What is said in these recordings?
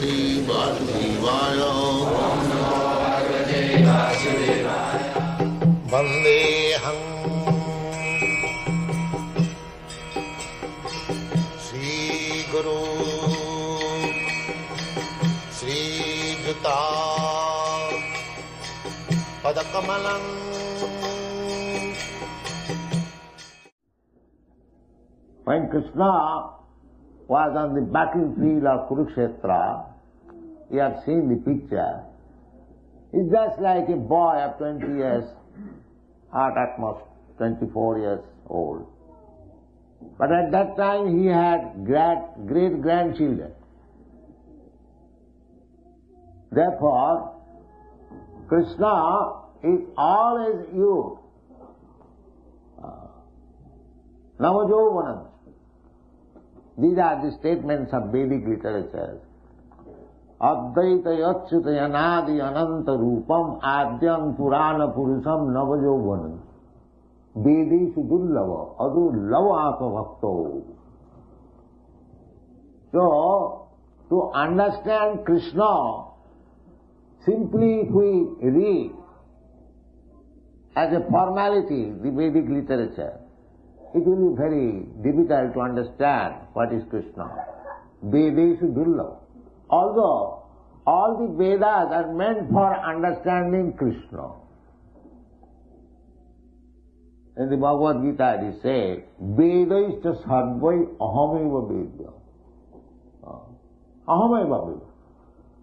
Shri Vasudevaya. Vandeham Shri Guru Shri Juta Padakamalam. When Krishna was on the battlefield of Kurukshetra, you have seen the picture. He's just like a boy of 20 years, or at most 24 years old. But at that time he had great-grandchildren. Therefore, Krishna is always youth. Navajovanam. These are the statements of Vedic literature. Advaita yachyuta yanadi ananta rupam adyam purana purusham navajovanam. Vedeshu dullava adu lavaka bhakto. So, to understand Krishna, simply if we read as a formality the Vedic literature, it will be very difficult to understand what is Krishna. Vedeshu dullava. Although all the Vedas are meant for understanding Krishna. In the Bhagavad Gita it is said, Vedaishta sarvai ahameva vedya. Ahameva vedya.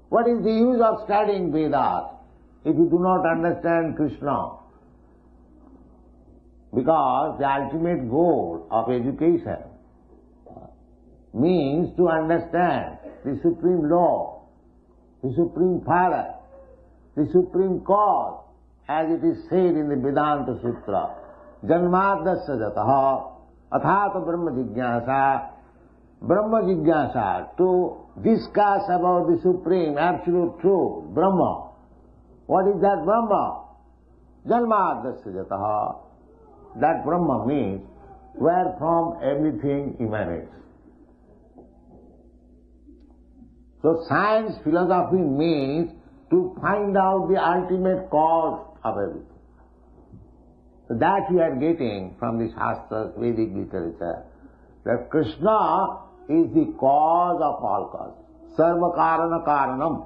What is the use of studying Vedas if you do not understand Krishna? Because the ultimate goal of education means to understand the Supreme Law, the Supreme Father, the Supreme Cause, as it is said in the Vedanta Sutra. Janmadasya jataha athata Brahma Jigyasa, to discuss about the Supreme, Absolute Truth, Brahma. What is that Brahma? Janmadasya jataha. That Brahma means where from everything emanates. So science, philosophy means to find out the ultimate cause of everything. So that we are getting from the Shastras, Vedic literature, that Krishna is the cause of all causes. Sarva karana karanam.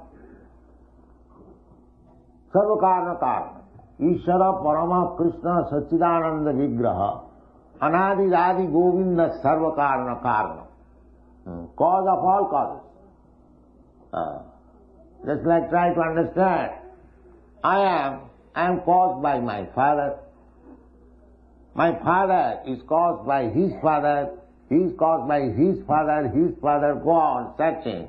Sarva karana karanam. Ishvara Parama Krishna Sachidananda Vigraha Anadi Radi Govinda Sarva Karana Karana. Cause of all causes. Just like try to understand. I am caused by my father. My father is caused by his father. He is caused by his father, go on searching.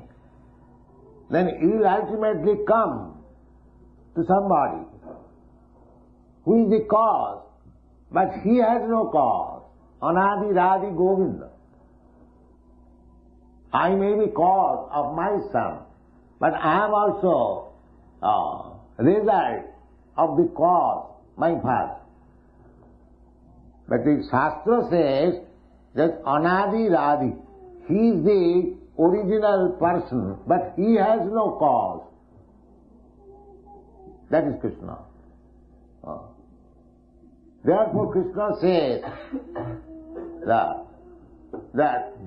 Then he will ultimately come to somebody who is the cause, but he has no cause. Anadi Radi Govinda. I may be cause of my son, but I am also result of the cause, my father. But the Shastra says that Anadi Radi, he is the original person, but he has no cause. That is Krishna. Therefore Krishna says that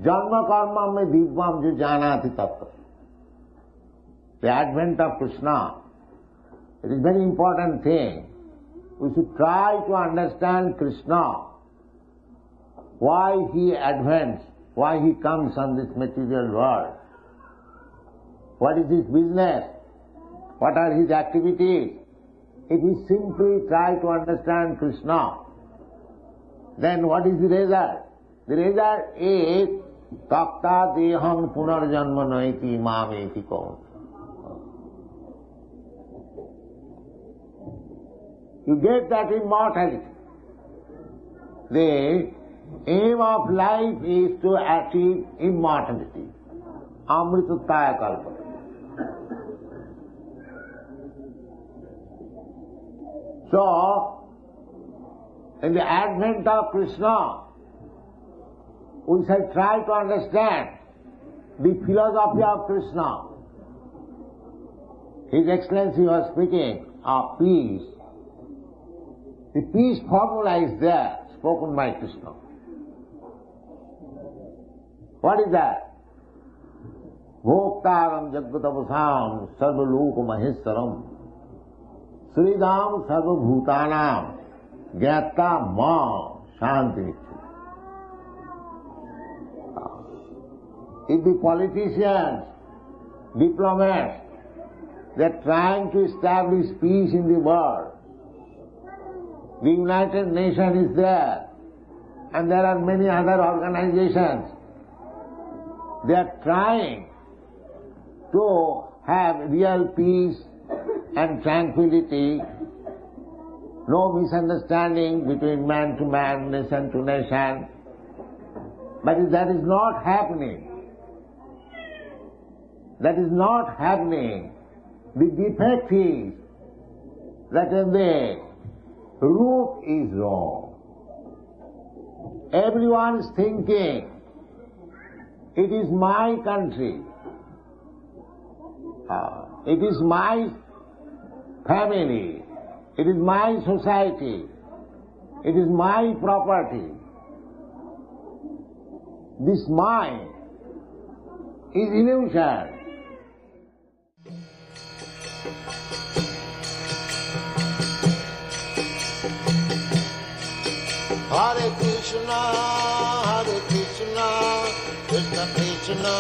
Janma Karma me Dibvam ju janati tattva. The advent of Krishna, it is a very important thing. We should try to understand Krishna, why he advents, why he comes on this material world. What is his business? What are his activities? If we simply try to understand Krishna, then what is the result? The result is Takta deham punarjanma naiti mameti kaun. You get that immortality. The aim of life is to achieve immortality. Amritutaya kalpa. So, in the advent of Krishna, we shall try to understand the philosophy of Krishna. His Excellency was speaking of peace. The peace formula is there, spoken by Krishna. What is that? Bhoktaram Jagvatavasam Sarvaloka Maheswaram Sridham Sarvabhutanam Gyata Ma Shanti. If the politicians, diplomats, they are trying to establish peace in the world, the United Nations is there, and there are many other organizations. They are trying to have real peace and tranquility, no misunderstanding between man to man, nation to nation. But that is not happening. That is not happening. The defect is that the root is wrong. Everyone is thinking, it is my country, it is my family, it is my society, it is my property. This mind is illusion. Hare Krishna, Krishna Krishna,